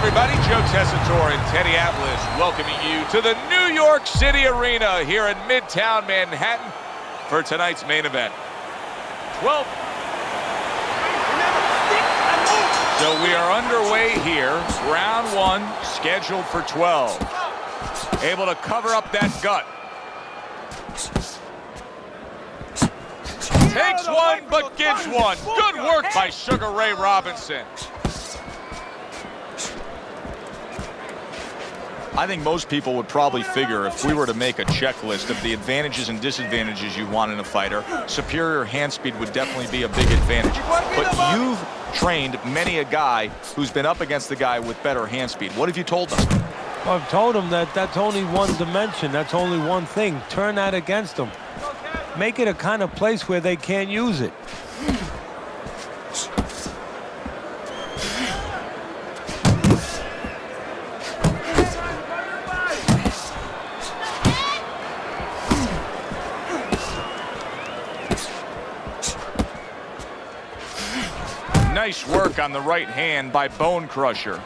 everybody. Joe Tessitore and Teddy Atlas welcoming you to the New York City Arena here in Midtown Manhattan for tonight's main event. 12. So we are underway here. Round one, scheduled for 12. Able to cover up that gut. Takes one, but gives one. Good work by Sugar Ray Robinson. I think most people would probably figure if we were to make a checklist of the advantages and disadvantages you want in a fighter, superior hand speed would definitely be a big advantage. But you've trained many a guy who's been up against the guy with better hand speed. What have you told them? Well, I've told them that that's only one dimension. That's only one thing. Turn that against them. Make it a kind of place where they can't use it. Nice work on the right hand by Bone Crusher.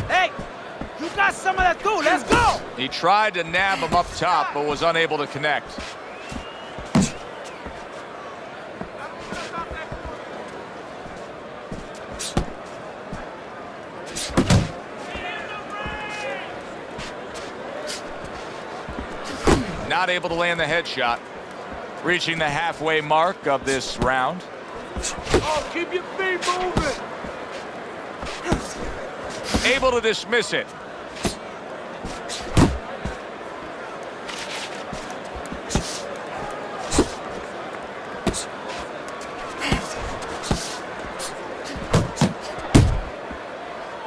Hey, you got some of that too. Let's go. He tried to nab him up top, but was unable to connect. Not able to land the headshot. Reaching the halfway mark of this round. Oh, keep your feet moving. Able to dismiss it.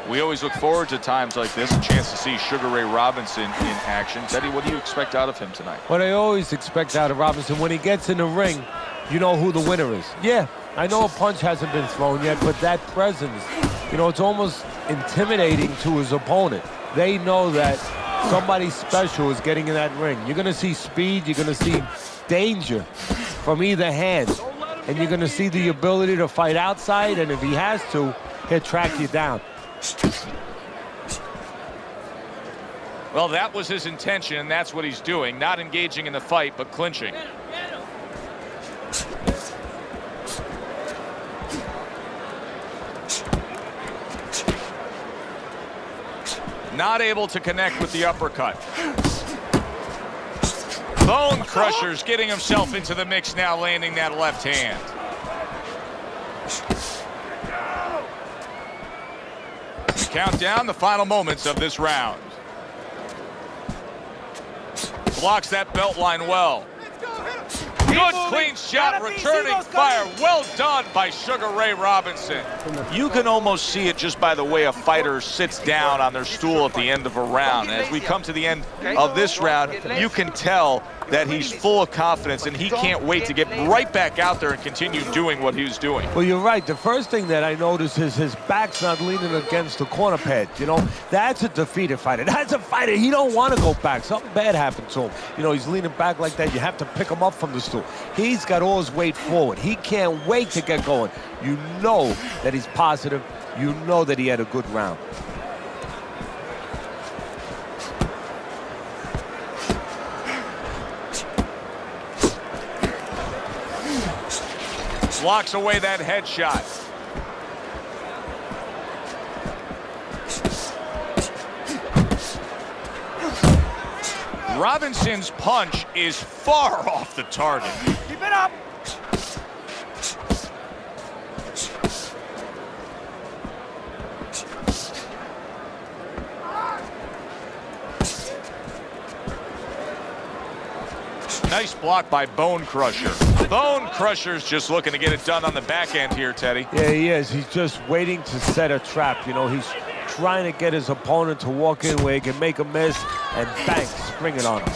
We always look forward to times like this, a chance to see Sugar Ray Robinson in action. Teddy, what do you expect out of him tonight? What I always expect out of Robinson, when he gets in the ring, you know who the winner is. Yeah, I know a punch hasn't been thrown yet, but that presence, you know, it's almost intimidating to his opponent. They know that somebody special is getting in that ring. You're going to see speed, you're going to see danger from either hand, and you're going to see the ability to fight outside, and if he has to, he'll track you down. Well, that was his intention, and that's what he's doing. Not engaging in the fight, but clinching. Not able to connect with the uppercut. Bone Crusher's getting himself into the mix now, landing that left hand. Count down the final moments of this round. Blocks that belt line well. Good clean shot, returning fire. Well done by Sugar Ray Robinson. You can almost see it just by the way a fighter sits down on their stool at the end of a round. As we come to the end of this round, you can tell that he's full of confidence and he can't wait to get right back out there and continue doing what he was doing. Well, you're right. The first thing that I noticed is his back's not leaning against the corner pad. You know, that's a defeated fighter. That's a fighter. He don't want to go back. Something bad happened to him. You know, he's leaning back like that. You have to pick him up from the stool. He's got all his weight forward. He can't wait to get going. You know that he's positive. You know that he had a good round. Blocks away that headshot. Robinson's punch is far off the target. Keep it up. Nice block by Bone Crusher. Bone Crusher's just looking to get it done on the back end here, Teddy. Yeah, he is. He's just waiting to set a trap. You know, he's trying to get his opponent to walk in where he can make a miss and bang, spring it on him.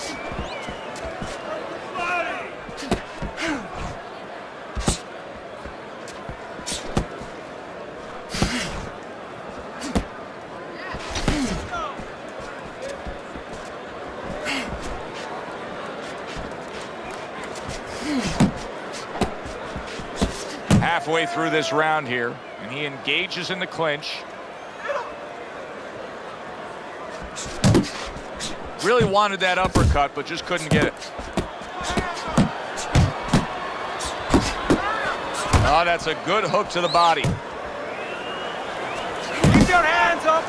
Halfway through this round here. And he engages in the clinch. Really wanted that uppercut, but just couldn't get it. Oh, that's a good hook to the body. Keep your hands up.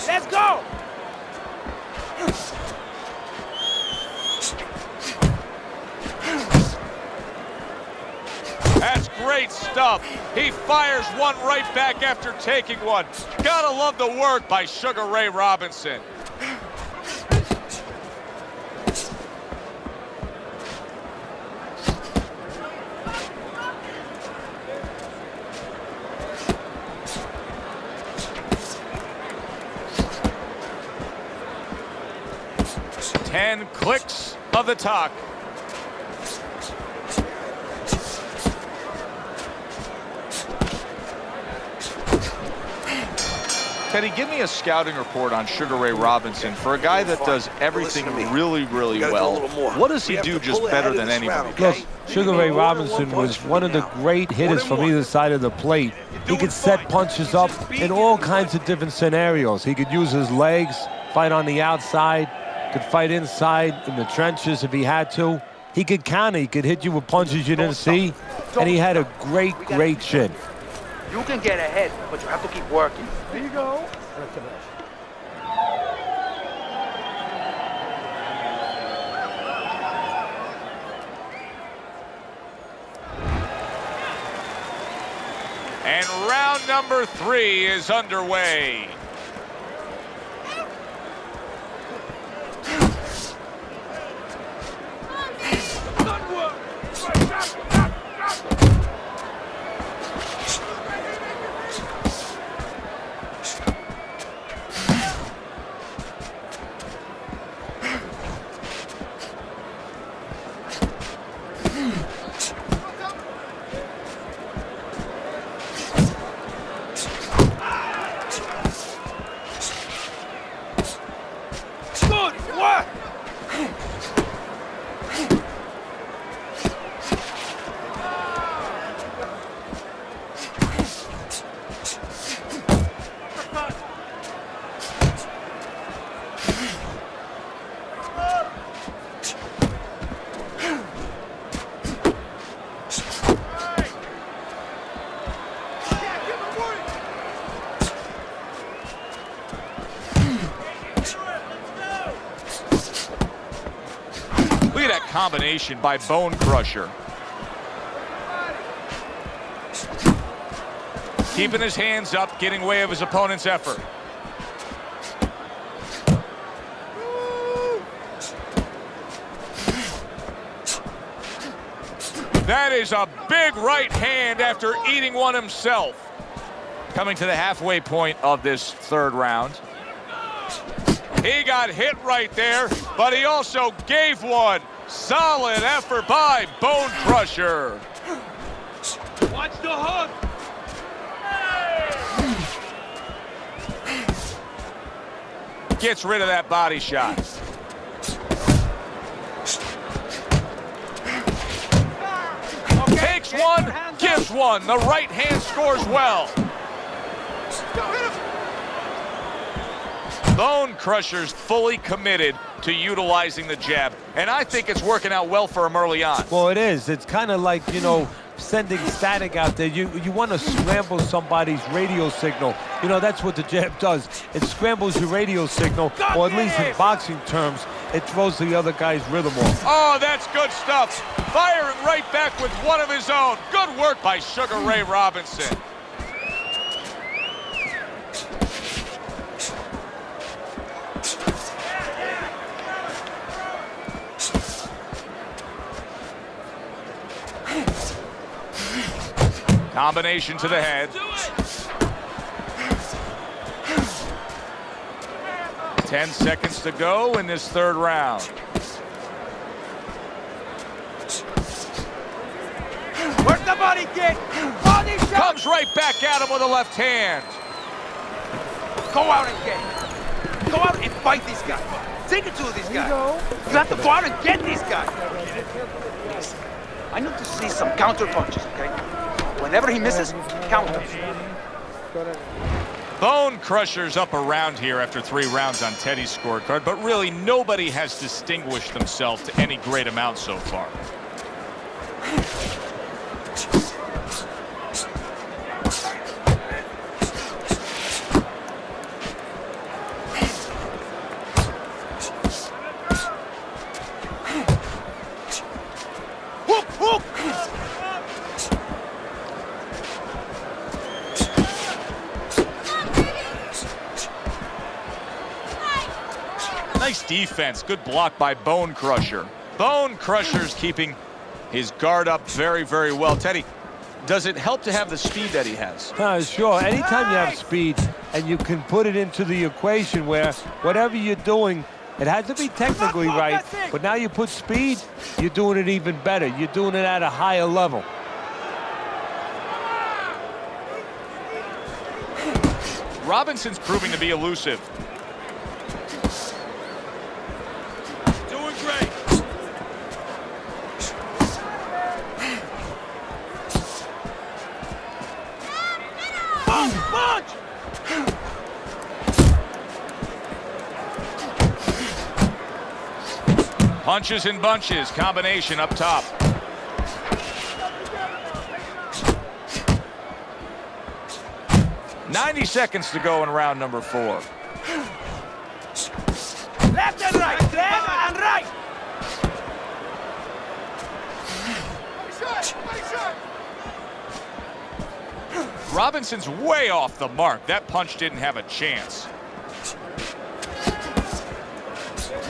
Let's go! That's great stuff. He fires one right back after taking one. Gotta love the work by Sugar Ray Robinson. Ten clicks of the talk. Teddy, give me a scouting report on Sugar Ray Robinson. For a guy that does everything really, really well, what does he do just better than anybody? Look, Sugar Ray Robinson was one of the great hitters from either side of the plate. He could set punches up in all kinds of different scenarios. He could use his legs, fight on the outside, could fight inside in the trenches if he had to. He could counter, he could hit you with punches you didn't see, and he had a great, great chin. You can get ahead, but you have to keep working. There you go. And round number 3 is underway. Look at that combination by Bone Crusher. Keeping his hands up, getting way of his opponent's effort. That is a big right hand after eating one himself. Coming to the halfway point of this third round. He got hit right there, but he also gave one. Solid effort by Bone Crusher. Watch the hook. Gets rid of that body shot. Takes one, gives one. The right hand scores well. Bone Crusher's fully committed to utilizing the jab, and I think it's working out well for him early on. Well, it is. It's kind of like, you know, sending static out there. You want to scramble somebody's radio signal. You know, that's what the jab does. It scrambles your radio signal, or at least in boxing terms, it throws the other guy's rhythm off. Oh, that's good stuff. Firing right back with one of his own. Good work by Sugar Ray Robinson. Combination to the head. 10 seconds to go in this third round. Where's the body kick? Body shot! Comes right back at him with a left hand. Go out and get it. Go out and fight this guy. Take it to this guy. You have to go out and get this guy. Listen, I need to see some counter punches, okay? Whenever he misses, counter. Bone Crusher's up around here after 3 rounds on Teddy's scorecard, but really nobody has distinguished themselves to any great amount so far. Nice defense. Good block by Bone Crusher. Bone Crusher's keeping his guard up very, very well. Teddy, does it help to have the speed that he has? Sure. Anytime you have speed and you can put it into the equation where whatever you're doing, it has to be technically right, but now you put speed, you're doing it even better. You're doing it at a higher level. Robinson's proving to be elusive. Doing great. Punch! Punches and bunches. Combination up top. "90 seconds to go in round number 4. Left and right! Left and right! Robinson's way off the mark. That punch didn't have a chance.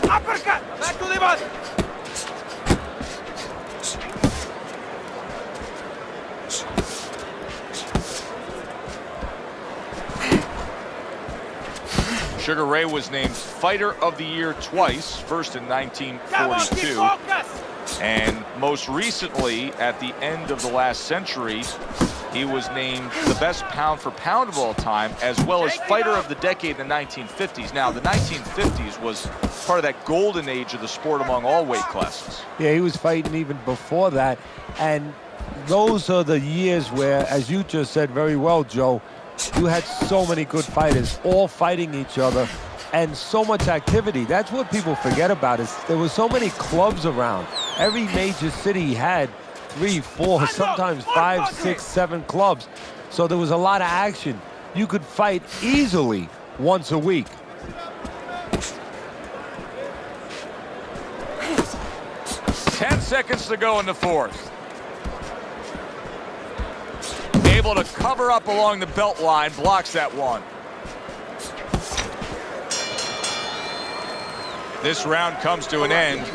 Uppercut! Back to the body! Sugar Ray was named Fighter of the Year twice, first in 1942, and most recently, at the end of the last century, he was named the best pound-for-pound of all time, as well as Fighter of the Decade in the 1950s. Now, the 1950s was part of that golden age of the sport among all weight classes. Yeah, he was fighting even before that, and those are the years where, as you just said very well, Joe, you had so many good fighters all fighting each other and so much activity. That's what people forget about is there were so many clubs around. Every major city had 3, 4, sometimes 5, 6, 7 clubs. So there was a lot of action. You could fight easily once a week. Ten seconds to go in the 4th. Able to cover up along the belt line, blocks that one. This round comes to an end.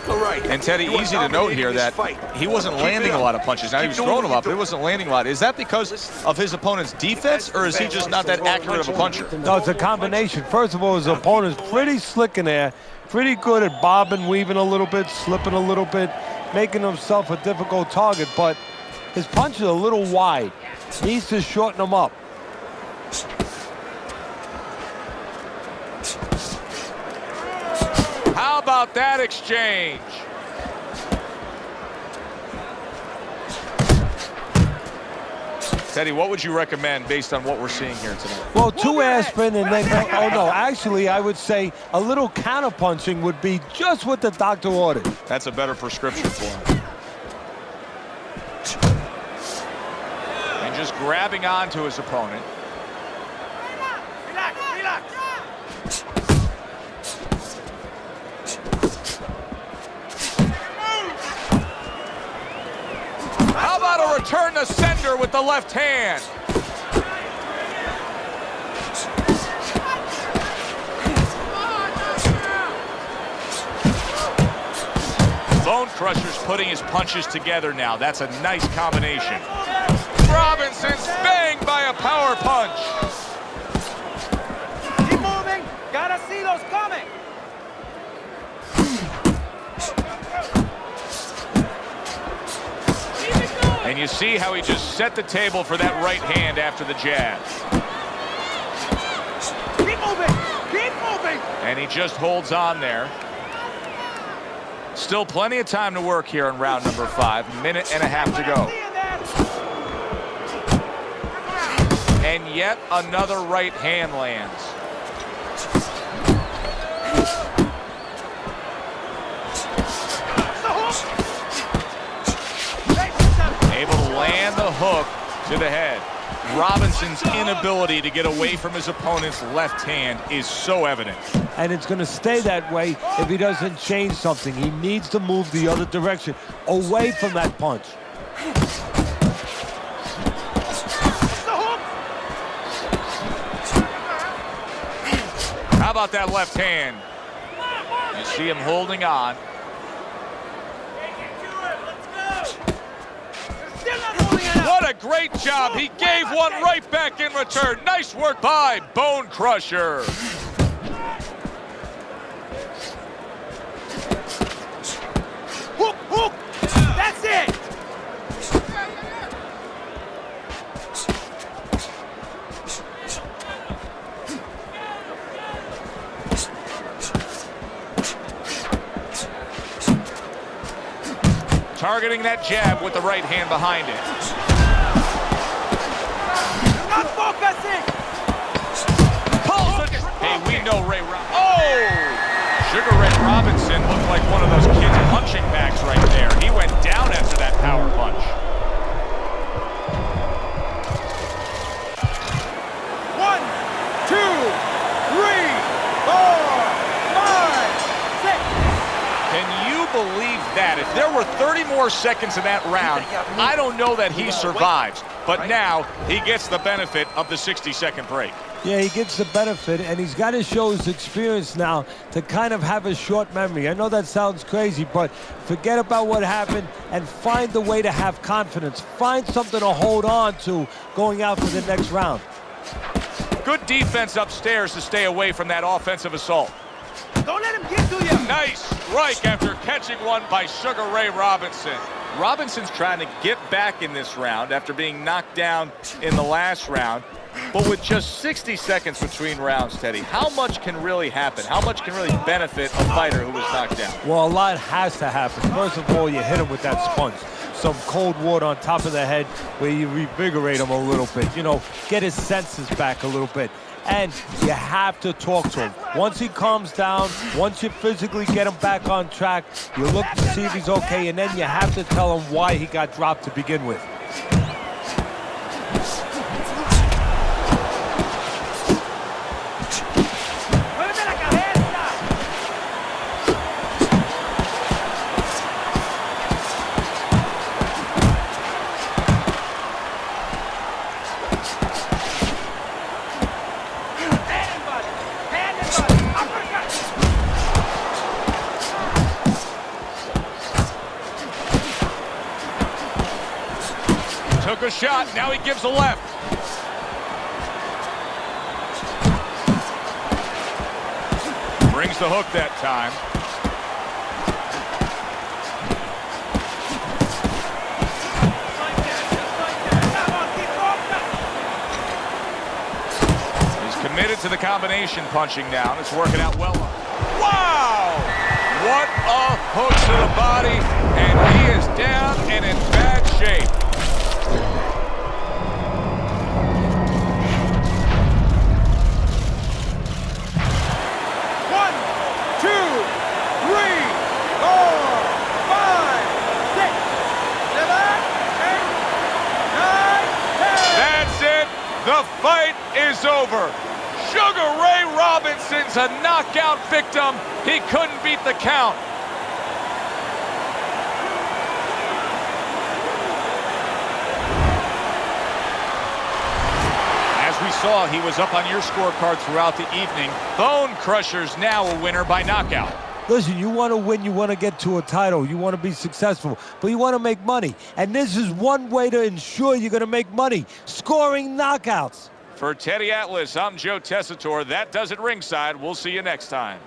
And Teddy, easy to note here that he wasn't landing a lot of punches. Now he was throwing them up, but he wasn't landing a lot. Is that because of his opponent's defense, or is he just not that accurate of a puncher? No, it's a combination. First of all, his opponent's pretty slick in there, pretty good at bobbing, weaving a little bit, slipping a little bit, making himself a difficult target, but his punch is a little wide. Needs to shorten them up. How about that exchange? Teddy, what would you recommend based on what we're seeing here tonight? Well, 2 aspirin and then, oh no, actually I would say a little counter punching would be just what the doctor ordered. That's a better prescription for him. And just grabbing onto his opponent. Relax, relax. How about a return to sender with the left hand? Bone Crusher's putting his punches together now. That's a nice combination. Robinson's banged by a power punch. Keep moving. Gotta see those coming. And you see how he just set the table for that right hand after the jab. Keep moving! Keep moving! And he just holds on there. Still plenty of time to work here in round number 5. Minute and a half to go. And yet another right hand lands. Able to land the hook to the head. Robinson's inability to get away from his opponent's left hand is so evident. And it's going to stay that way if he doesn't change something. He needs to move the other direction, away from that punch. How about that left hand? You see him holding on. What a great job. He gave one right back in return. Nice work by Bone Crusher. Hook, hook! That's it! Targeting that jab with the right hand behind it. Not focusing! Pulls it. Hey, we know Ray Sugar Ray Robinson looked like one of those kids punching bags right there. He went down after that power punch. 1, 2, 3, 4, 5, 6. Can you believe that? If there were 30 more seconds in that round, I don't know that he survives. But now he gets the benefit of the 60-second break. Yeah, he gets the benefit, and he's got to show his experience now to kind of have a short memory. I know that sounds crazy, but forget about what happened and find the way to have confidence. Find something to hold on to going out for the next round. Good defense upstairs to stay away from that offensive assault. Don't let him get to you! Nice strike after catching one by Sugar Ray Robinson. Robinson's trying to get back in this round after being knocked down in the last round. But with just 60 seconds between rounds, Teddy, how much can really happen? How much can really benefit a fighter who was knocked down? Well, a lot has to happen. First of all, you hit him with that sponge. Some cold water on top of the head where you revigorate him a little bit. You know, get his senses back a little bit. And you have to talk to him. Once he calms down, once you physically get him back on track, you look to see if he's okay, and then you have to tell him why he got dropped to begin with. Took a shot, now he gives a left. Brings the hook that time. He's committed to the combination punching down. It's working out well. Wow! What a hook to the body, and he is down and in bad shape. The fight is over. Sugar Ray Robinson's a knockout victim. He couldn't beat the count. As we saw, he was up on your scorecard throughout the evening. Bone Crusher's now a winner by knockout. Listen, you want to win, you want to get to a title, you want to be successful, but you want to make money. And this is one way to ensure you're going to make money, scoring knockouts. For Teddy Atlas, I'm Joe Tessitore. That does it ringside. We'll see you next time.